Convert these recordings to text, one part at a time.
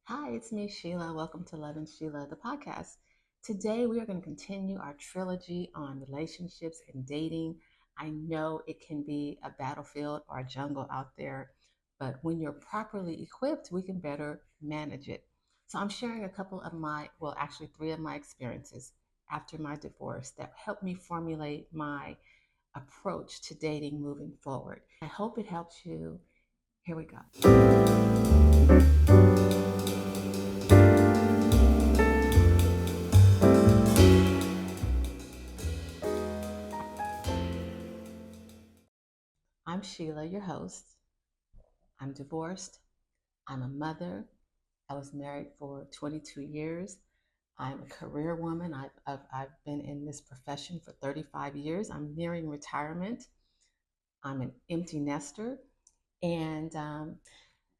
Hi, it's me, Sheila. Welcome to Lovin Sheila, the podcast. Today, we are going to continue our trilogy on relationships and dating. I know it can be a battlefield or a jungle out there, but when you're properly equipped, we can better manage it. So, I'm sharing a couple of actually, three of my experiences after my divorce that helped me formulate my approach to dating moving forward. I hope it helps you. Here we go. I'm Sheila, your host. I'm divorced. I'm a mother. I was married for 22 years. I'm a career woman. I've been in this profession for 35 years. I'm nearing retirement. I'm an empty nester. And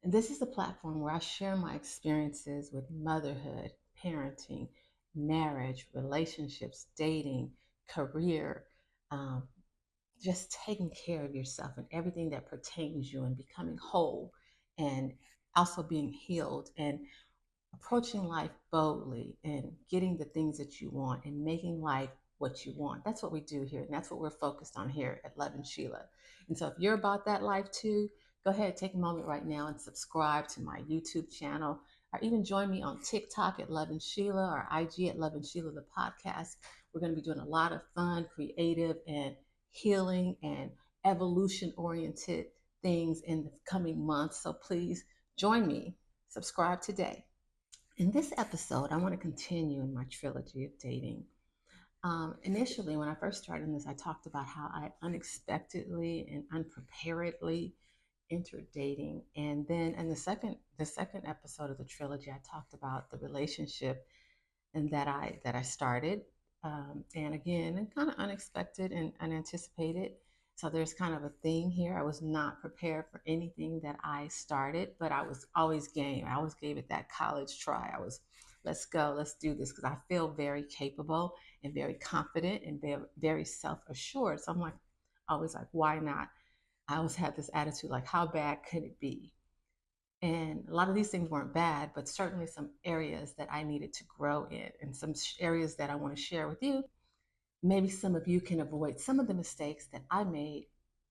this is a platform where I share my experiences with motherhood, parenting, marriage, relationships, dating, career, um, just taking care of yourself and everything that pertains you and becoming whole and also being healed and approaching life boldly and getting the things that you want and making life what you want. That's what we do here. And that's what we're focused on here at Lovin Sheila. And so if you're about that life too, go ahead, take a moment right now and subscribe to my YouTube channel or even join me on TikTok at Lovin Sheila or IG at Lovin Sheila, the podcast. We're going to be doing a lot of fun, creative, and healing and evolution oriented things in the coming months. So please join me. Subscribe today. In this episode, I want to continue in my trilogy of dating. Initially, when I first started in this, I talked about how I unexpectedly and unpreparedly entered dating, and then in the second episode of the trilogy, I talked about the relationship and that I started, and again, kind of unexpected and unanticipated. So there's kind of a theme here. I was not prepared for anything that I started, but I was always game. I always gave it that college try. Let's go, let's do this, because I feel very capable and very confident and very self assured. So I'm like, always like, why not? I always had this attitude like, how bad could it be? And a lot of these things weren't bad, but certainly some areas that I needed to grow in and some areas that I want to share with you. Maybe some of you can avoid some of the mistakes that I made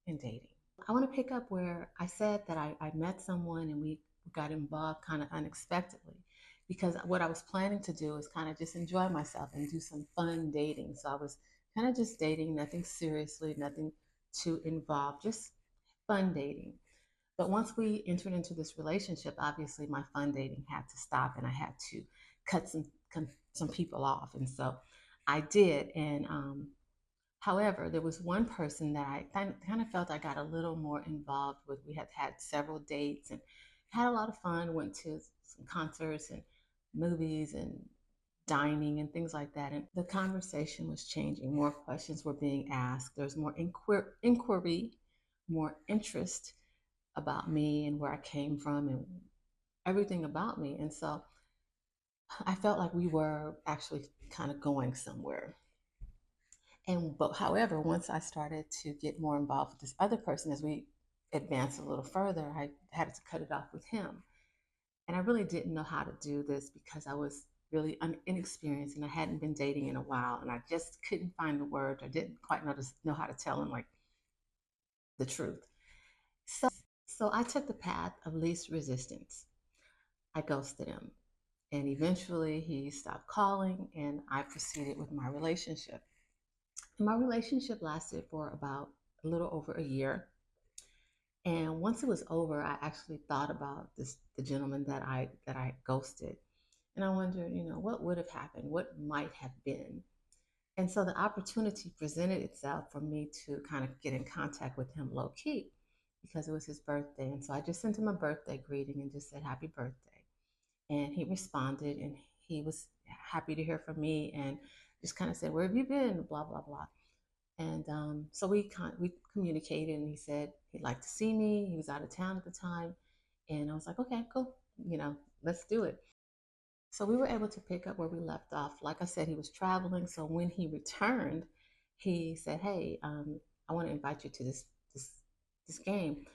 in dating. I want to pick up where I said that I met someone and we got involved kind of unexpectedly because what I was planning to do is kind of just enjoy myself and do some fun dating. So I was kind of just dating, nothing seriously, nothing too involved, just fun dating. But once we entered into this relationship, obviously my fun dating had to stop and I had to cut some people off. And so I did. And however, there was one person that I kind of felt I got a little more involved with. We had had several dates and had a lot of fun, went to some concerts and movies and dining and things like that. And the conversation was changing. More questions were being asked. There was more inquiry, more interest about me and where I came from and everything about me. And so I felt like we were actually kind of going somewhere. And but however, once I started to get more involved with this other person as we advanced a little further, I had to cut it off with him. And I really didn't know how to do this because I was really inexperienced and I hadn't been dating in a while and I just couldn't find the word. I didn't quite know how to tell him like the truth. So I took the path of least resistance. I ghosted him. And eventually he stopped calling and I proceeded with my relationship. And my relationship lasted for about a little over a year. And once it was over, I actually thought about the gentleman that I ghosted. And I wondered, what would have happened? What might have been? And so the opportunity presented itself for me to kind of get in contact with him low key because it was his birthday. And so I just sent him a birthday greeting and just said happy birthday. And he responded and he was happy to hear from me and just kind of said, where have you been? Blah, blah, blah. And so we communicated and he said he'd like to see me. He was out of town at the time. And I was like, okay, cool. Let's do it. So we were able to pick up where we left off. Like I said, he was traveling. So when he returned, he said, hey, I want to invite you to this, this game.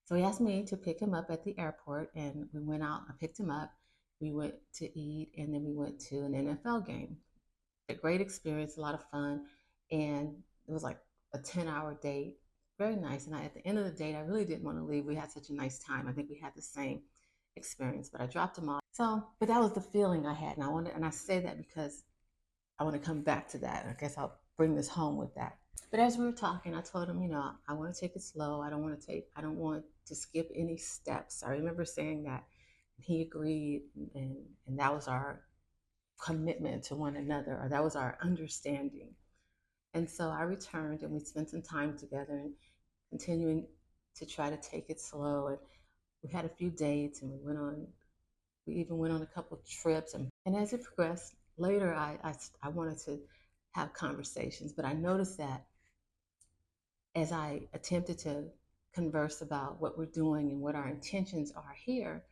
So he asked me to pick him up at the airport and we went out. I picked him up. We went to eat, and then we went to an NFL game. A great experience, a lot of fun, and it was like a 10-hour date. Very nice. And at the end of the date, I really didn't want to leave. We had such a nice time. I think we had the same experience, but I dropped him off. So, but that was the feeling I had, and I say that because I want to come back to that. I guess I'll bring this home with that. But as we were talking, I told him, I want to take it slow. I don't want to skip any steps. I remember saying that. He agreed, and, and that was our commitment to one another, or that was our understanding. And so I returned, and we spent some time together and continuing to try to take it slow. And we had a few dates, and we even went on a couple of trips. And as it progressed, later I wanted to have conversations, but I noticed that as I attempted to converse about what we're doing and what our intentions are here,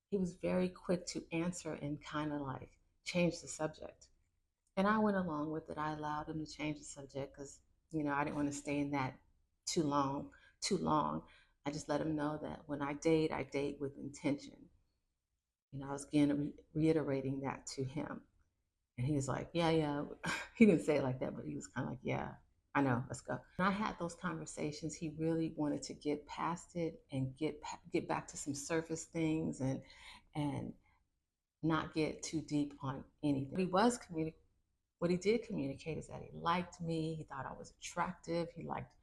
he was very quick to answer and kind of like change the subject. And I went along with it. I allowed him to change the subject because, I didn't want to stay in that too long, too long. I just let him know that when I date with intention. I was again reiterating that to him. And he was like, yeah, yeah. He didn't say it like that, but he was kind of like, yeah, I know, let's go. And I had those conversations. He really wanted to get past it and get back to some surface things and not get too deep on anything. What he did communicate is that he liked me. He thought I was attractive. He liked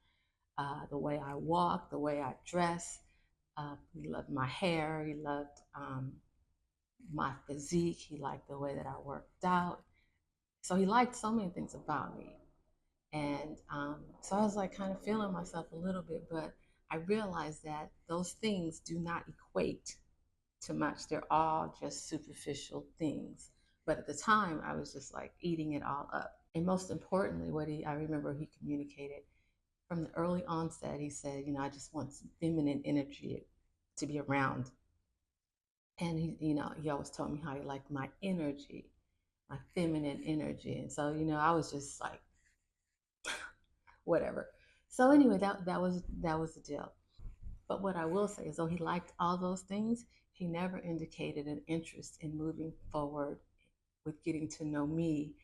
the way I walk, the way I dress. He loved my hair. He loved my physique. He liked the way that I worked out. So he liked so many things about me. And so I was like kind of feeling myself a little bit, but I realized that those things do not equate to much. They're all just superficial things. But at the time, I was just like eating it all up. And most importantly, I remember he communicated from the early onset. He said, I just want some feminine energy to be around. And he always told me how he liked my energy, my feminine energy. And so, I was just like, whatever. So anyway, that was the deal. But what I will say is, though he liked all those things, he never indicated an interest in moving forward with getting to know me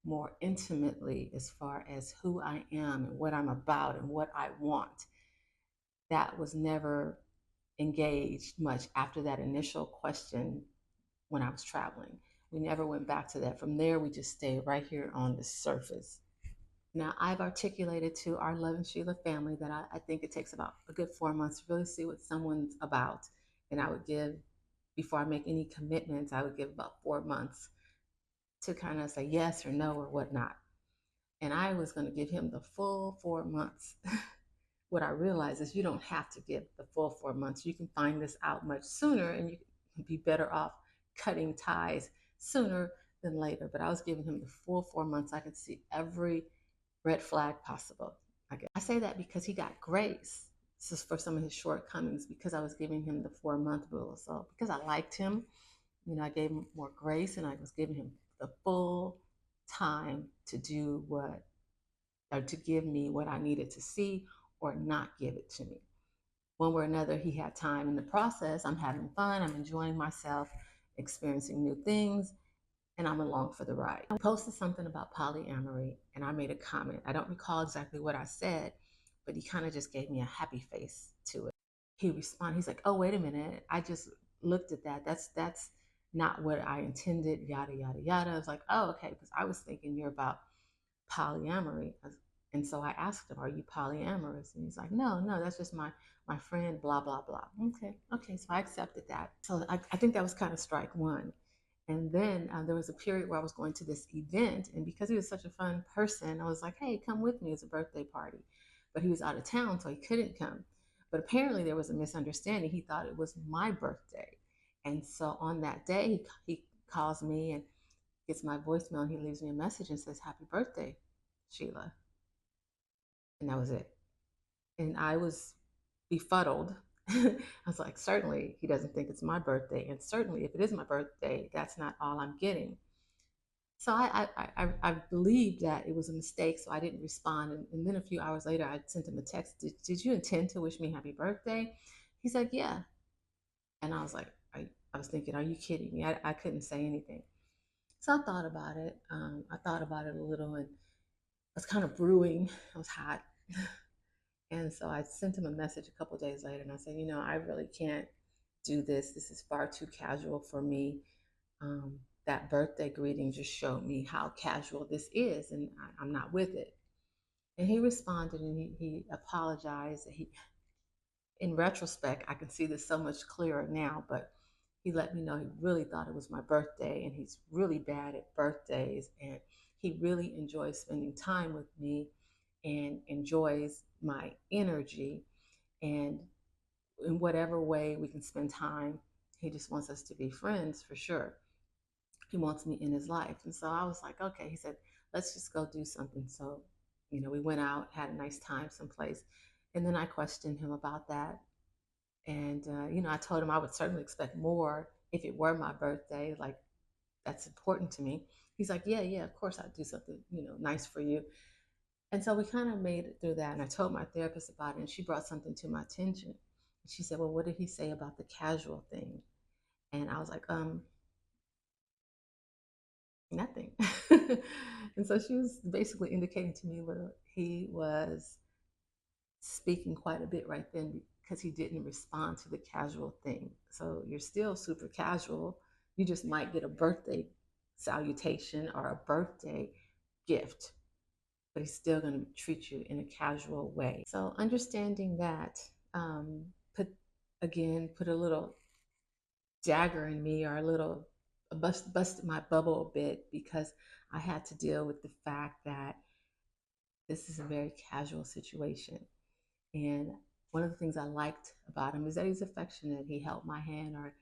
more intimately as far as who I am and what I'm about and what I want. That was never engaged much after that initial question when I was traveling. We never went back to that. From there, we just stayed right here on the surface. Now, I've articulated to our Lovin Sheila family that I think it takes about a good 4 months to really see what someone's about. And I would give, before I make any commitments, I would give about 4 months to kind of say yes or no or whatnot. And I was going to give him the full 4 months. What I realized is you don't have to give the full 4 months. You can find this out much sooner, and you can be better off cutting ties sooner than later. But I was giving him the full 4 months. I could see every red flag possible. I say that because he got grace just for some of his shortcomings because I was giving him the 4 month rule. So because I liked him, I gave him more grace and I was giving him the full time to do what, or to give me what I needed to see or not give it to me. One way or another, he had time. In the process, I'm having fun, I'm enjoying myself, experiencing new things, and I'm along for the ride. I posted something about polyamory and I made a comment. I don't recall exactly what I said, but he kind of just gave me a happy face to it. He responded, he's like, oh, wait a minute. I just looked at that. That's not what I intended, yada, yada, yada. I was like, oh, okay, because I was thinking you're about polyamory. And so I asked him, are you polyamorous? And he's like, no, no, that's just my friend, blah, blah, blah. Okay, so I accepted that. So I think that was kind of strike one. And then there was a period where I was going to this event, and because he was such a fun person, I was like, hey, come with me. It's a birthday party. But he was out of town, so he couldn't come. But apparently there was a misunderstanding. He thought it was my birthday. And so on that day, he calls me and gets my voicemail, and he leaves me a message and says, happy birthday, Sheila. And that was it. And I was befuddled. I was like, certainly he doesn't think it's my birthday. And certainly if it is my birthday, that's not all I'm getting. So I believed that it was a mistake, so I didn't respond. And then a few hours later, I sent him a text. Did you intend to wish me happy birthday? He's like, yeah. And I was like, I was thinking, are you kidding me? I couldn't say anything. So I thought about it. I thought about it a little, and I was kind of brewing. I was hot. And so I sent him a message a couple of days later, and I said, I really can't do this. This is far too casual for me. That birthday greeting just showed me how casual this is, and I'm not with it. And he responded, and he apologized. In retrospect, I can see this so much clearer now, but he let me know he really thought it was my birthday, and he's really bad at birthdays, and he really enjoys spending time with me and enjoys my energy. And in whatever way we can spend time, he just wants us to be friends for sure. He wants me in his life. And so I was like, okay. He said, let's just go do something. So, we went out, had a nice time someplace. And then I questioned him about that. And, I told him I would certainly expect more if it were my birthday. Like, that's important to me. He's like, yeah, yeah, of course I'd do something, nice for you. And so we kind of made it through that. And I told my therapist about it, and she brought something to my attention. And she said, well, what did he say about the casual thing? And I was like, nothing. And so she was basically indicating to me where he was speaking quite a bit right then because he didn't respond to the casual thing. So you're still super casual. You just might get a birthday salutation or a birthday gift, but he's still going to treat you in a casual way. So understanding that, um, put put a little dagger in me, or a little busted my bubble a bit, because I had to deal with the fact that this is a very casual situation. And one of the things I liked about him is that he's affectionate. He held my hand, or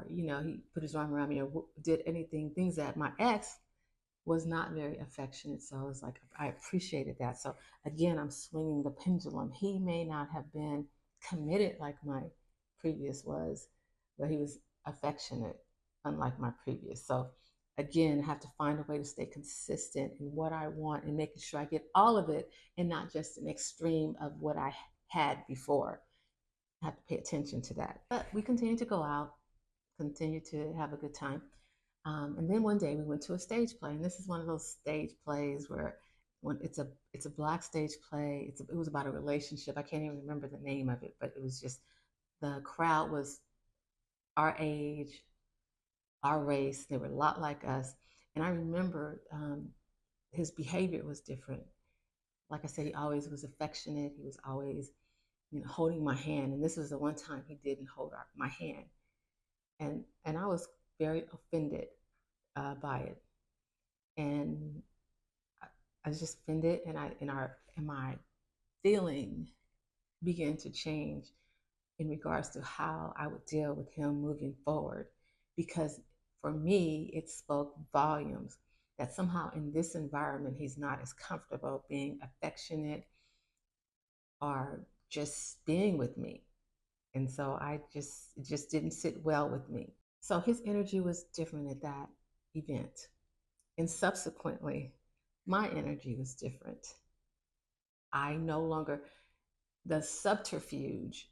he put his arm around me, or did anything, things that my ex was not very affectionate. So I was like, I appreciated that. So again, I'm swinging the pendulum. He may not have been committed like my previous was, but he was affectionate, unlike my previous. So again, I have to find a way to stay consistent in what I want and making sure I get all of it and not just an extreme of what I had before. I have to pay attention to that. But we continue to go out, continue to have a good time. And then one day we went to a stage play, and this is one of those stage plays where when it's a black stage play. It was about a relationship. I can't even remember the name of it, but it was just, the crowd was our age, our race. They were a lot like us, and I remember his behavior was different. Like I said, he always was affectionate. He was always, holding my hand, and this was the one time he didn't hold my hand, and I was very offended by it. And I was just offended, and my feeling began to change in regards to how I would deal with him moving forward, because for me it spoke volumes that somehow in this environment he's not as comfortable being affectionate or just being with me. And so it just didn't sit well with me. So his energy was different at that event. And subsequently, my energy was different. I no longer, the subterfuge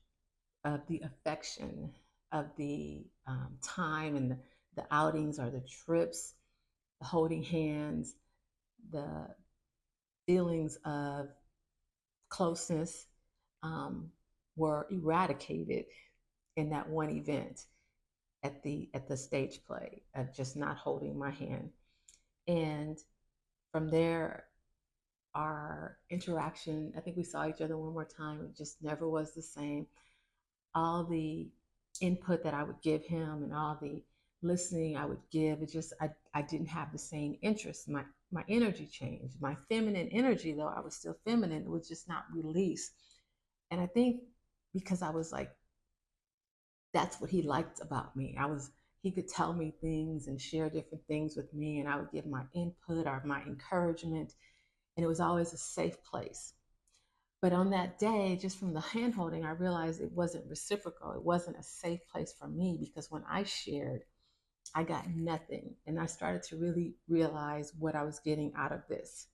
of the affection, of the time, and the outings or the trips, the holding hands, the feelings of closeness, um, were eradicated in that one event at the stage play of just not holding my hand. And from there, our interaction, I think we saw each other one more time. It just never was the same. All the input that I would give him and all the listening I would give, it just, I didn't have the same interest. My energy changed. My feminine energy, though I was still feminine, it was just not released. And I think because I was like, that's what he liked about me. He could tell me things and share different things with me, and I would give my input or my encouragement, and it was always a safe place. But on that day, just from the hand holding, I realized it wasn't reciprocal. It wasn't a safe place for me, because when I shared, I got nothing. And I started to really realize what I was getting out of this.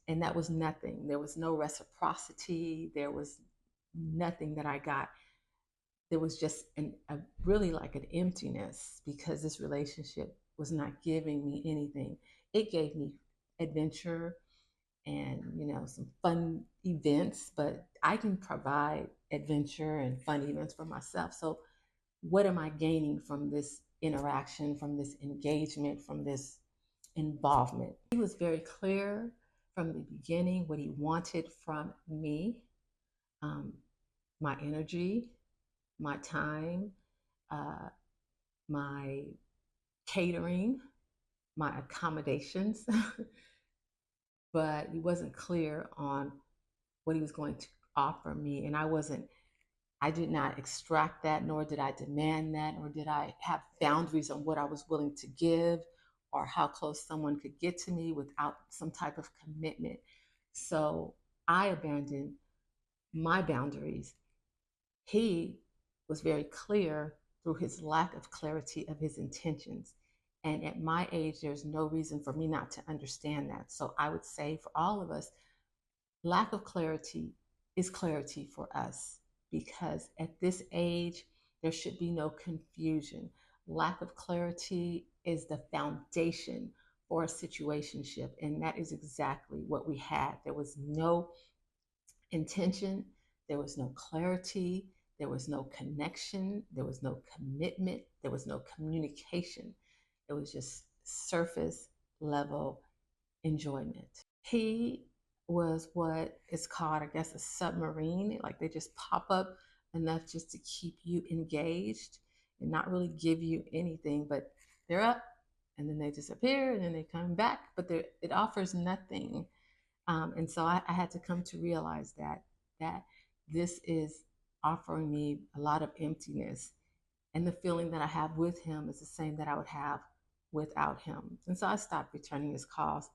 And that was nothing. There was no reciprocity. There was nothing that I got there was just a really like an emptiness because this relationship was not giving me anything. It gave me adventure and, some fun events, but I can provide adventure and fun events for myself. So what am I gaining from this interaction, from this engagement, from this involvement? He was very clear from the beginning what he wanted from me, um, my energy, my time, uh, my catering, my accommodations, but he wasn't clear on what he was going to offer me. And I did not extract that, nor did I demand that, nor did I have boundaries on what I was willing to give or how close someone could get to me without some type of commitment. So I abandoned my boundaries. He was very clear through his lack of clarity of his intentions. And at my age, there's no reason for me not to understand that. So I would say for all of us, lack of clarity is clarity for us because at this age, there should be no confusion. Lack of clarity is the foundation for a situationship. And that is exactly what we had. There was no intention, there was no clarity, there was no connection, there was no commitment, there was no communication. It was just surface level enjoyment. He was what is called, I guess, a submarine. Like they just pop up enough just to keep you engaged and not really give you anything, but they're up and then they disappear and then they come back, but it offers nothing. And so I had to come to realize that this is offering me a lot of emptiness, and the feeling that I have with him is the same that I would have without him. And so I stopped returning his calls,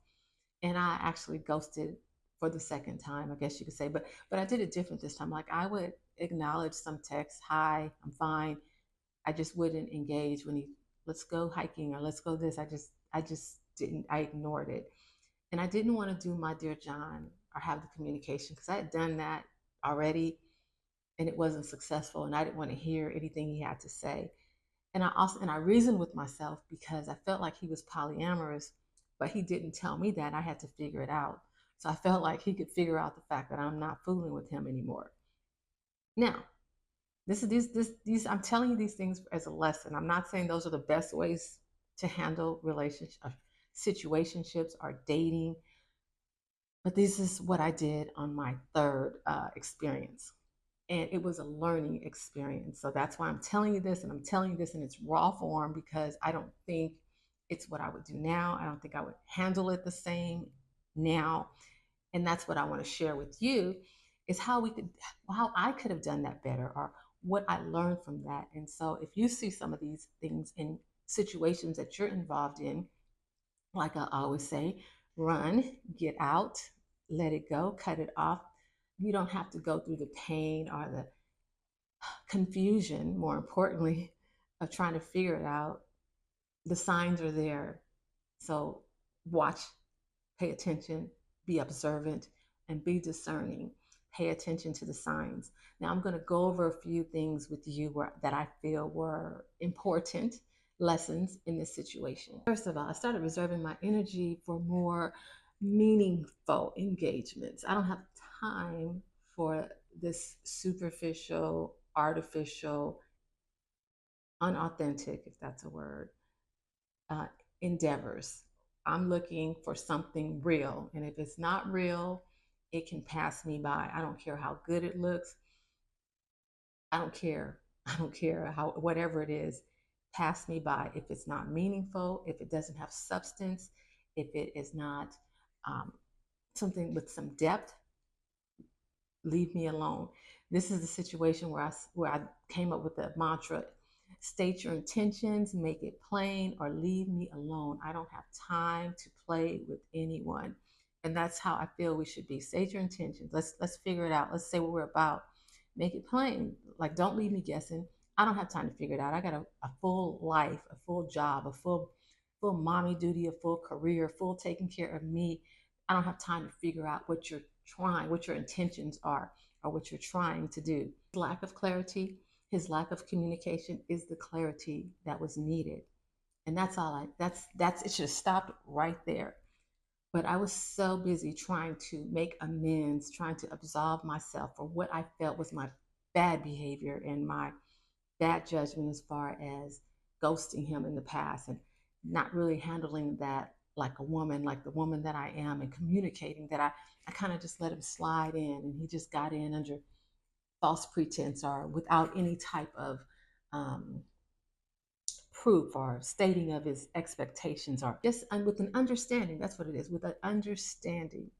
and I actually ghosted for the second time, I guess you could say. But I did it different this time. Like I would acknowledge some text, "Hi, I'm fine." I just wouldn't engage when he, "Let's go hiking," or "Let's go this." I just didn't. I ignored it. And I didn't want to do my Dear John or have the communication because I had done that already and it wasn't successful. And I didn't want to hear anything he had to say. And I reasoned with myself because I felt like he was polyamorous, but he didn't tell me that. I had to figure it out. So I felt like he could figure out the fact that I'm not fooling with him anymore. Now, this is these I'm telling you these things as a lesson. I'm not saying those are the best ways to handle relationships, situationships, or dating. But this is what I did on my third experience. And it was a learning experience. So that's why I'm telling you this, and I'm telling you this in its raw form because I don't think it's what I would do now. I don't think I would handle it the same now. And that's what I want to share with you is how I could have done that better or what I learned from that. And so if you see some of these things in situations that you're involved in, like I always say, run, get out, let it go, cut it off. You don't have to go through the pain or the confusion, more importantly, of trying to figure it out. The signs are there. So watch, pay attention, be observant, and be discerning. Pay attention to the signs. Now, I'm going to go over a few things with you that I feel were important lessons in this situation. First of all, I started reserving my energy for more meaningful engagements. I don't have time for this superficial, artificial, unauthentic, if that's a word, uh, endeavors. I'm looking for something real. And if it's not real, it can pass me by. I don't care how good it looks. I don't care. I don't care how, whatever it is, pass me by. If it's not meaningful, if it doesn't have substance, if it is not um, something with some depth, leave me alone. This is the situation where I came up with the mantra: state your intentions, make it plain, or leave me alone. I don't have time to play with anyone. And that's how I feel we should be. State your intentions. Let's figure it out. Let's say what we're about. Make it plain. Like don't leave me guessing. I don't have time to figure it out. I got a full life, a full job, a full mommy duty, a full career, full taking care of me. I don't have time to figure out what you're trying, what your intentions are, or what you're trying to do. Lack of clarity, His lack of communication is the clarity that was needed. And that's all that's it should have stopped right there. But I was so busy trying to make amends, trying to absolve myself for what I felt was my bad behavior and my bad judgment as far as ghosting him in the past and not really handling that like a woman, like the woman that I am, and communicating that I kind of just let him slide in, and he just got in under false pretense or without any type of um, proof or stating of his expectations, or just with an understanding. That's what it is, with an understanding.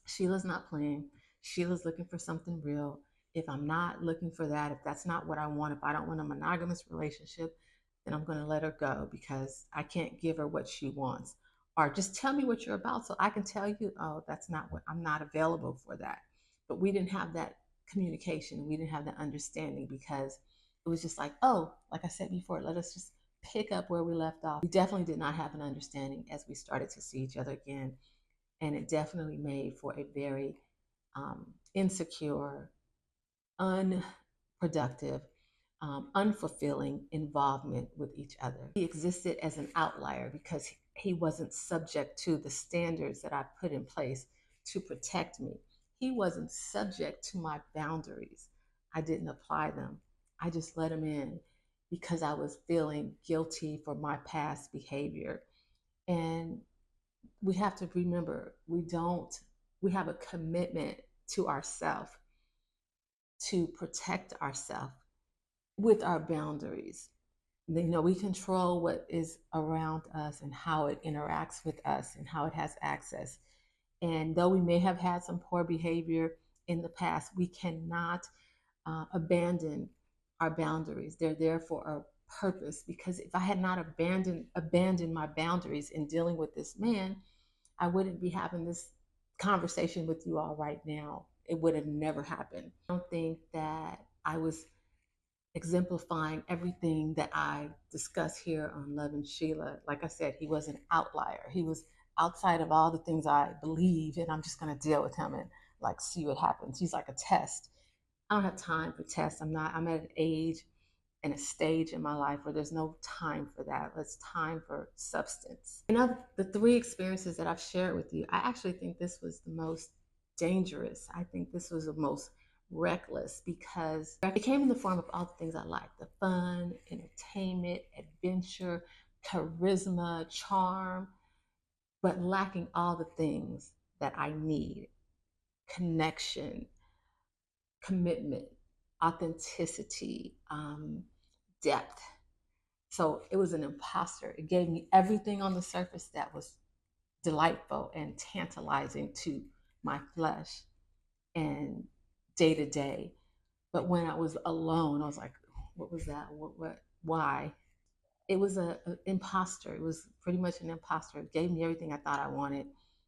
Sheila's not playing. Sheila's looking for something real. If I'm not looking for that, if that's not what I want, if I don't want a monogamous relationship, then I'm going to let her go because I can't give her what she wants. Or just tell me what you're about so I can tell you, oh, that's not what I'm not available for that. But we didn't have that communication. We didn't have that understanding because it was just like, oh, like I said before, let us just pick up where we left off. We definitely did not have an understanding as we started to see each other again, and it definitely made for a very insecure, unproductive, unfulfilling involvement with each other. He existed as an outlier because he wasn't subject to the standards that I put in place to protect me. He wasn't subject to my boundaries. I didn't apply them. I just let him in because I was feeling guilty for my past behavior. And we have to remember, we have a commitment to ourselves to protect ourselves with our boundaries. We control what is around us and how it interacts with us and how it has access. And though we may have had some poor behavior in the past, we cannot abandon our boundaries. They're there for a purpose, because if I had not abandoned my boundaries in dealing with this man, I wouldn't be having this conversation with you all right now. It would have never happened. I don't think that I was exemplifying everything that I discuss here on Lovin Sheila. Like I said, he was an outlier. He was outside of all the things I believe, and I'm just going to deal with him and like see what happens. He's like a test. I don't have time for tests. I'm at an age and a stage in my life where there's no time for that. It's time for substance. Of the three experiences that I've shared with you, I actually think this was the most dangerous. I think this was the most reckless because it came in the form of all the things I like: the fun, entertainment, adventure, charisma, charm, but lacking all the things that I need: connection, commitment, authenticity, depth. So it was an imposter. It gave me everything on the surface that was delightful and tantalizing to my flesh and day to day. But when I was alone, I was like, what was that? Why? It was an imposter. It was pretty much an imposter. It gave me everything I thought I wanted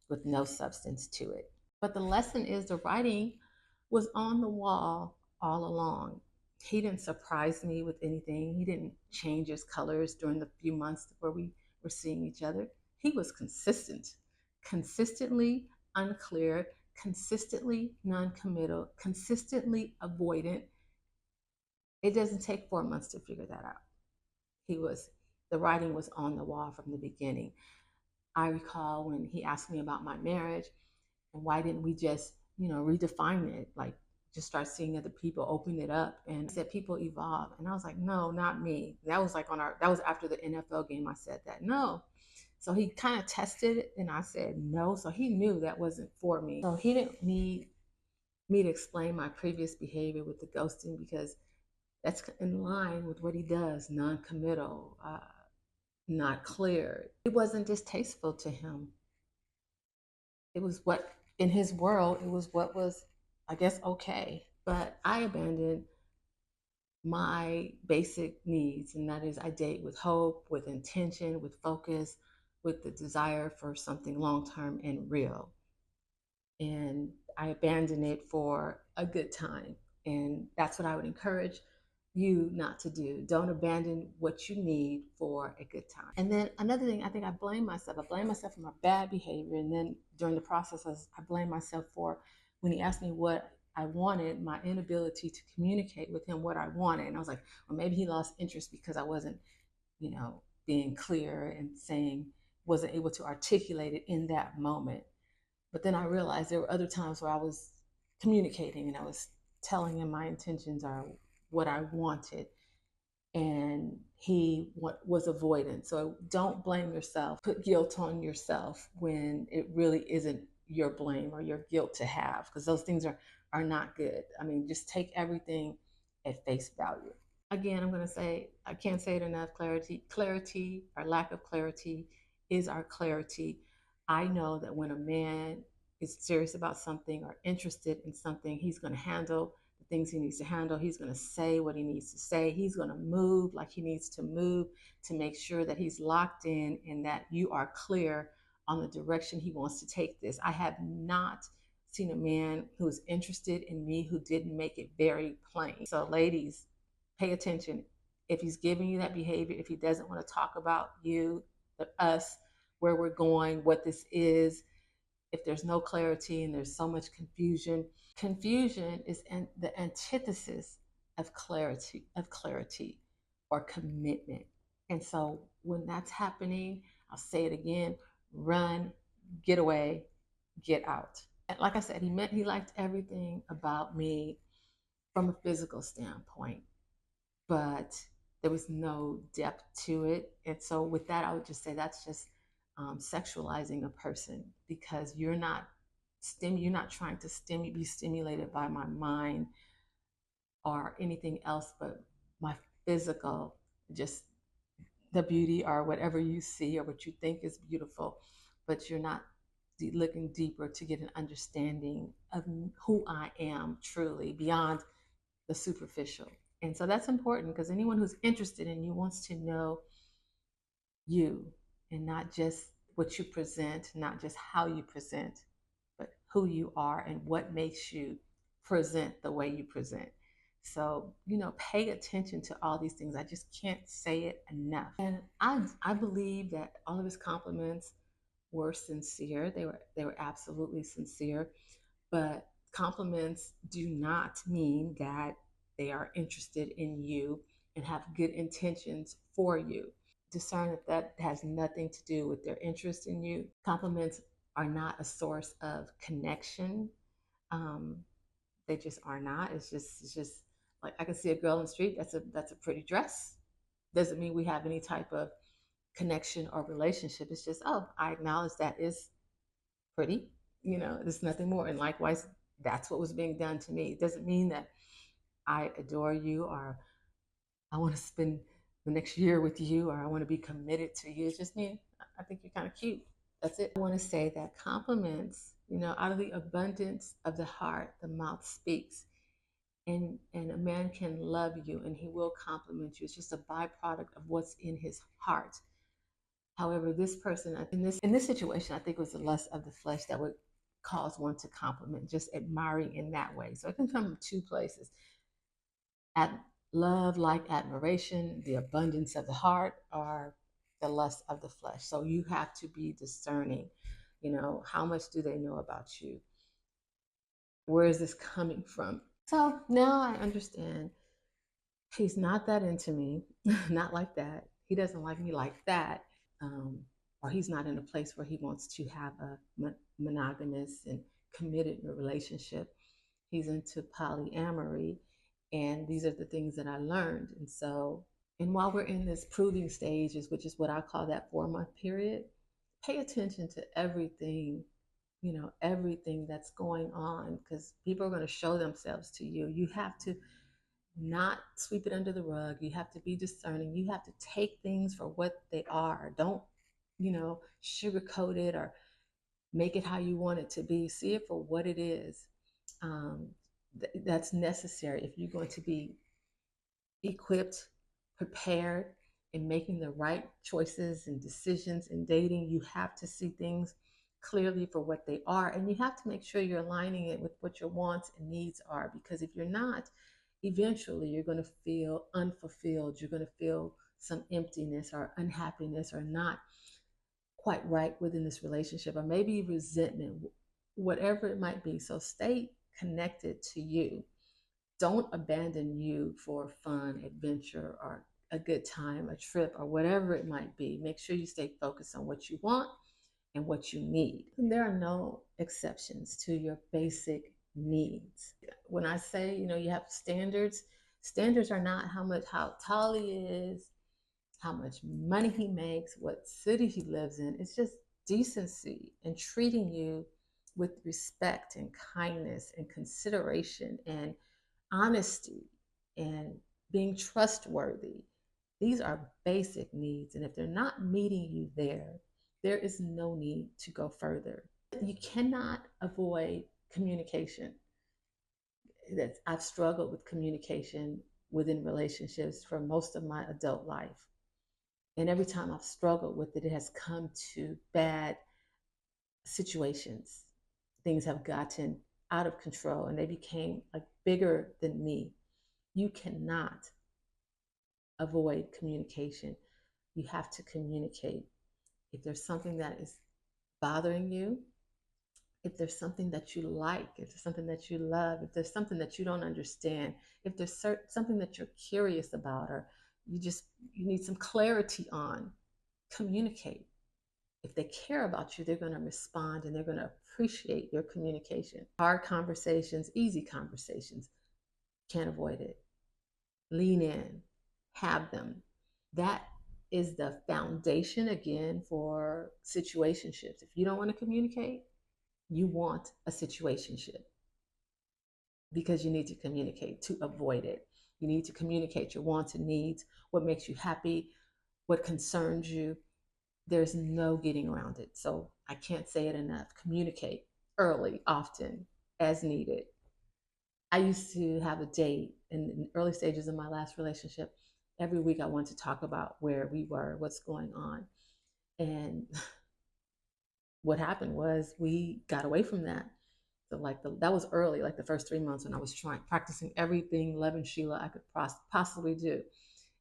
with no substance to it. But the lesson is, the writing was on the wall all along. He didn't surprise me with anything. He didn't change his colors during the few months where we were seeing each other. He was consistent, consistently unclear, consistently non-committal, consistently avoidant. It doesn't take 4 months to figure that out. The writing was on the wall from the beginning. I recall when he asked me about my marriage and why didn't we just, redefine it, like just start seeing other people, open it up. And he said people evolve. And I was like, no, not me. That was that was after the NFL game. I said that, no. So he kind of tested it and I said no. So he knew that wasn't for me. So he didn't need me to explain my previous behavior with the ghosting, because that's in line with what he does: non-committal, not clear. It wasn't distasteful to him. It was what, in his world, it was what was, I guess, okay. But I abandoned my basic needs, and that is I date with hope, with intention, with focus, with the desire for something long-term and real. And I abandoned it for a good time. And that's what I would encourage you not to do. Don't abandon what you need for a good time. And then another thing, I think I blame myself. I blame myself for my bad behavior. And then during the process, I blame myself for when he asked me what I wanted, my inability to communicate with him what I wanted. And I was like, well, maybe he lost interest because I wasn't, being clear and saying, wasn't able to articulate it in that moment. But then I realized there were other times where I was communicating and I was telling him my intentions or what I wanted, and he was avoidant. So don't blame yourself, put guilt on yourself when it really isn't your blame or your guilt to have, because those things are not good. I mean, just take everything at face value. Again, I'm going to say, I can't say it enough, clarity or lack of clarity is our clarity. I know that when a man is serious about something or interested in something, he's going to handle the things he needs to handle. He's going to say what he needs to say. He's going to move like he needs to move to make sure that he's locked in and that you are clear on the direction he wants to take this. I have not seen a man who's interested in me who didn't make it very plain. So, ladies, pay attention. If he's giving you that behavior, if he doesn't want to talk about you, us, where we're going, what this is, if there's no clarity and there's so much confusion, confusion is the antithesis of clarity or commitment. And so when that's happening, I'll say it again: run, get away, get out. And like I said, he liked everything about me from a physical standpoint, but there was no depth to it. And so with that, I would just say that's just sexualizing a person, because you're not trying to be stimulated by my mind or anything else but my physical, just the beauty or whatever you see or what you think is beautiful, but you're not looking deeper to get an understanding of who I am truly beyond the superficial. And so that's important, because anyone who's interested in you wants to know you, and not just what you present, not just how you present, but who you are and what makes you present the way you present. So, pay attention to all these things. I just can't say it enough. And I believe that all of his compliments were sincere. They were absolutely sincere. But compliments do not mean that they are interested in you and have good intentions for you. Discern if that has nothing to do with their interest in you. Compliments are not a source of connection. Um, they just are not. It's just like, I can see a girl in the street. That's a pretty dress. Doesn't mean we have any type of connection or relationship. It's just, oh, I acknowledge that is pretty. There's nothing more. And likewise, that's what was being done to me. It doesn't mean that I adore you or I want to spend the next year with you or I want to be committed to you. It's just me. I think you're kind of cute. That's it. I want to say that compliments, out of the abundance of the heart, the mouth speaks. And a man can love you and he will compliment you. It's just a byproduct of what's in his heart. However, this person in this situation, I think it was the lust of the flesh that would cause one to compliment, just admiring in that way. So it can come from two places: at love, like admiration, the abundance of the heart, or the lust of the flesh. So you have to be discerning. How much do they know about you? Where is this coming from? So now I understand he's not that into me, not like that. He doesn't like me like that. Um, or he's not in a place where he wants to have a monogamous and committed relationship. He's into polyamory. And these are the things that I learned. And while we're in this proving stages, which is what I call that 4-month period, pay attention to everything, everything that's going on, because people are going to show themselves to you. You have to not sweep it under the rug. You have to be discerning. You have to take things for what they are. Don't, sugarcoat it or make it how you want it to be. See it for what it is. That's necessary if you're going to be equipped, prepared, and making the right choices and decisions in dating. You have to see things clearly for what they are, and you have to make sure you're aligning it with what your wants and needs are, because if you're not, eventually you're going to feel unfulfilled. You're going to feel some emptiness or unhappiness or not quite right within this relationship, or maybe resentment, whatever it might be. So stay connected to you. Don't abandon you for fun, adventure, or a good time, a trip, or whatever it might be. Make sure you stay focused on what you want and what you need. And there are no exceptions to your basic needs. When I say, you have standards, standards are not how tall he is, how much money he makes, what city he lives in. It's just decency and treating you with respect and kindness and consideration and honesty and being trustworthy. These are basic needs. And if they're not meeting you there is no need to go further. You cannot avoid communication. I've struggled with communication within relationships for most of my adult life. And every time I've struggled with it, it has come to bad situations. Things have gotten out of control and they became like bigger than me. You cannot avoid communication. You have to communicate. If there's something that is bothering you, if there's something that you like, if there's something that you love, if there's something that you don't understand, if there's something that you're curious about, or you need some clarity on, communicate. If they care about you, they're going to respond and they're going to appreciate your communication. Hard conversations, easy conversations, can't avoid it. Lean in, have them. That is the foundation again for situationships. If you don't want to communicate, you want a situationship because you need to communicate to avoid it. You need to communicate your wants and needs, what makes you happy, what concerns you. There's no getting around it. So I can't say it enough. Communicate early, often, as needed. I used to have a date in the early stages of my last relationship. Every week I wanted to talk about where we were, what's going on. And what happened was we got away from that. So that was early, like the first 3 months when I was practicing everything Lovin Sheila I could possibly do.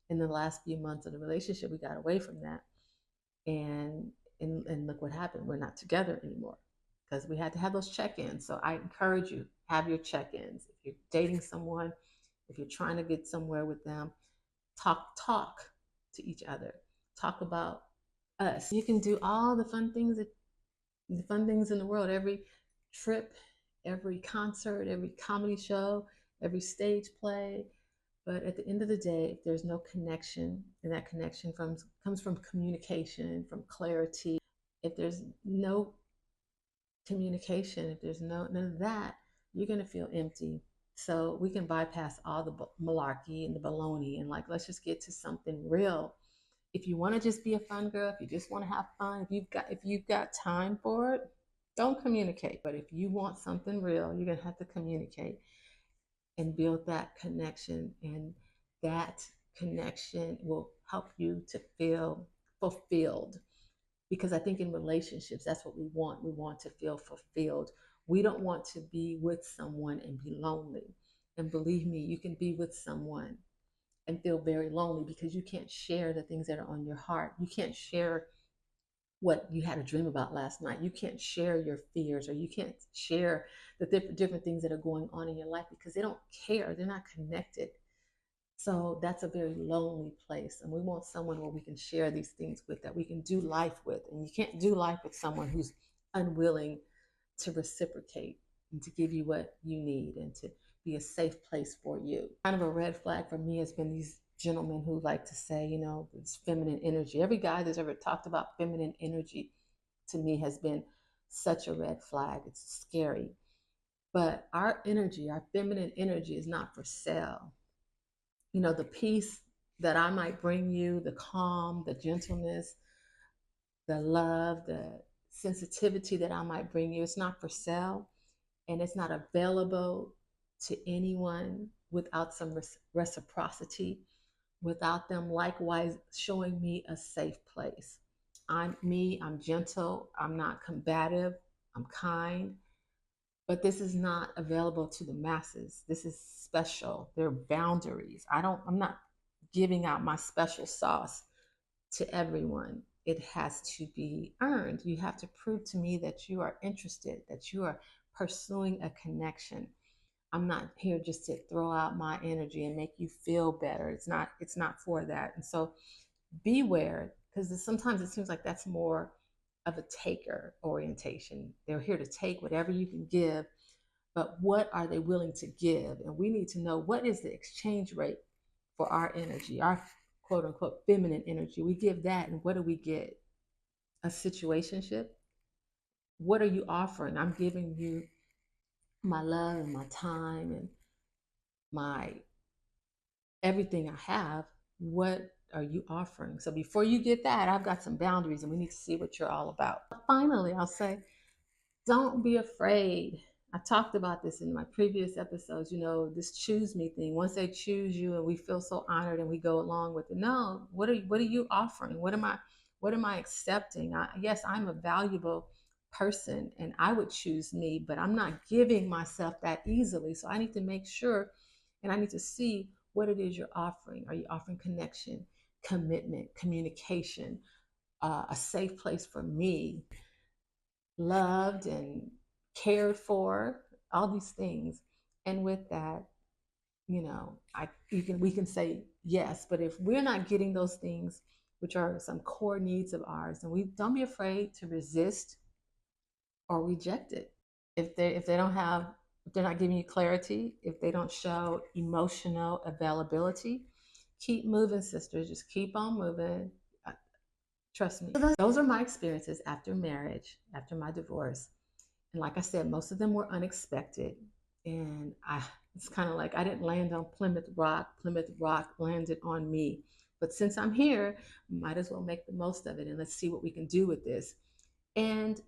In the last few months of the relationship, we got away from that. And look what happened. We're not together anymore because we had to have those check-ins. So I encourage you, have your check-ins. If you're dating someone, if you're trying to get somewhere with them, talk to each other. Talk about us. You can do all the fun things in the world, every trip, every concert, every comedy show, every stage play. But at the end of the day, if there's no connection, and that connection comes from communication, from clarity, if there's no communication, if there's none of that, you're going to feel empty. So we can bypass all the malarkey and the baloney and let's just get to something real. If you want to just be a fun girl, if you just want to have fun, if you've got time for it, don't communicate. But if you want something real, you're going to have to communicate and build that connection. And that connection will help you to feel fulfilled. Because I think in relationships, that's what we want. We want to feel fulfilled. We don't want to be with someone and be lonely. And believe me, you can be with someone and feel very lonely because you can't share the things that are on your heart. You can't share what you had a dream about last night. You can't share your fears, or you can't share the different things that are going on in your life because they don't care. They're not connected. So that's a very lonely place. And we want someone where we can share these things with, that we can do life with. And you can't do life with someone who's unwilling to reciprocate and to give you what you need and to be a safe place for you. Kind of a red flag for me has been these gentlemen who like to say, it's feminine energy. Every guy that's ever talked about feminine energy to me has been such a red flag. It's scary. But our energy, our feminine energy, is not for sale. The peace that I might bring you, the calm, the gentleness, the love, the sensitivity that I might bring you, it's not for sale. And it's not available to anyone without some reciprocity, without them likewise showing me a safe place. I'm gentle, I'm not combative, I'm kind, but this is not available to the masses. This is special. There are boundaries. I'm not giving out my special sauce to everyone. It has to be earned. You have to prove to me that you are interested, that you are pursuing a connection. I'm not here just to throw out my energy and make you feel better. It's not for that. And so beware, because sometimes it seems like that's more of a taker orientation. They're here to take whatever you can give, but what are they willing to give? And we need to know, what is the exchange rate for our energy, our quote unquote feminine energy. We give that, and what do we get? A situationship. What are you offering? I'm giving you my love and my time and my everything I have. What are you offering? So before you get that, I've got some boundaries, and we need to see what you're all about. Finally, I'll say, don't be afraid. I talked about this in my previous episodes, this choose me thing. Once they choose you and we feel so honored and we go along with it. No, what are you offering? What am I accepting? Yes, I'm a valuable person and I would choose me, but I'm not giving myself that easily. So I need to make sure, and I need to see what it is you're offering. Are you offering connection, commitment, communication, a safe place for me, loved and cared for, all these things. And with that, we can say yes, but if we're not getting those things, which are some core needs of ours, and we don't be afraid to resist or reject it. If they don't have, if they're not giving you clarity, if they don't show emotional availability, keep moving, sisters. Just keep on moving. Uh, Trust me. So those are my experiences after marriage, after my divorce. And like I said, most of them were unexpected. And it's kind of like I didn't land on Plymouth Rock. Plymouth Rock landed on me. But since I'm here, might as well make the most of it and let's see what we can do with this. And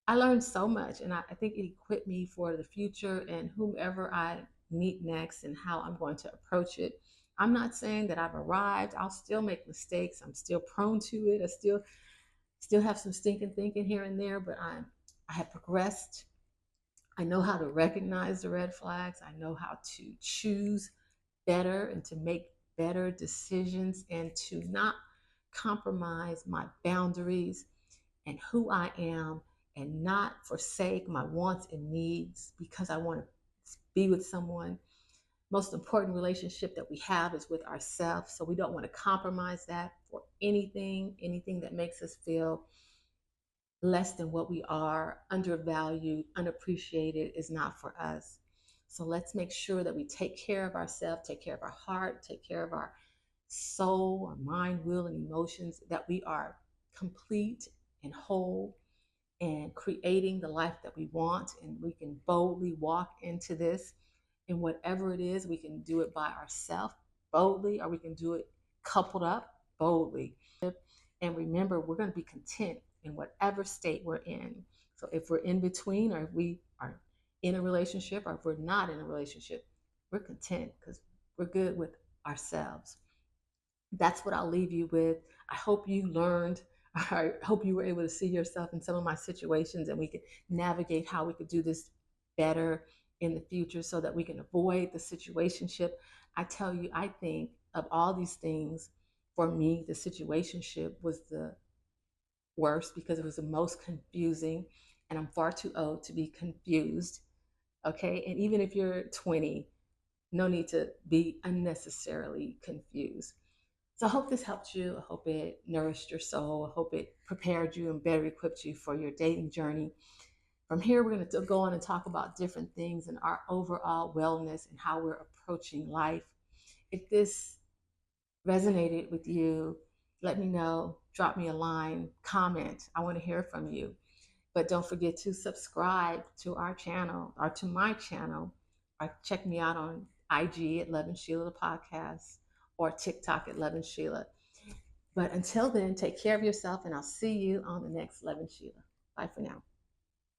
I learned so much, and I think it equipped me for the future and whomever I meet next and how I'm going to approach it. I'm not saying that I've arrived. I'll still make mistakes. I'm still prone to it. I still have some stinking thinking here and there, but I have progressed. I know how to recognize the red flags. I know how to choose better and to make better decisions and to not compromise my boundaries and who I am and not forsake my wants and needs because I want to be with someone. Most important relationship that we have is with ourselves. So we don't want to compromise that for anything that makes us feel less than what we are, undervalued, unappreciated is not for us. So let's make sure that we take care of ourselves, take care of our heart, take care of our soul, our mind, will, and emotions, that we are complete and whole and creating the life that we want. And we can boldly walk into this. And whatever it is, we can do it by ourselves boldly, or we can do it coupled up boldly. And remember, we're going to be content in whatever state we're in. So if we're in between, or if we are in a relationship, or if we're not in a relationship, we're content because we're good with ourselves. That's what I'll leave you with. I hope you learned. I hope you were able to see yourself in some of my situations and we could navigate how we could do this better in the future so that we can avoid the situationship. I tell you, I think of all these things, for me, the situationship was the worst because it was the most confusing, and I'm far too old to be confused. Okay. And even if you're 20, no need to be unnecessarily confused. So I hope this helped you. I hope it nourished your soul. I hope it prepared you and better equipped you for your dating journey. From here, we're going to go on and talk about different things and our overall wellness and how we're approaching life. If this resonated with you, let me know. Drop me a line, comment. I want to hear from you. But don't forget to subscribe to our channel or to my channel. Or check me out on IG at Lovin Sheila the podcast or TikTok at Lovin Sheila. But until then, take care of yourself, and I'll see you on the next Lovin Sheila. Bye for now.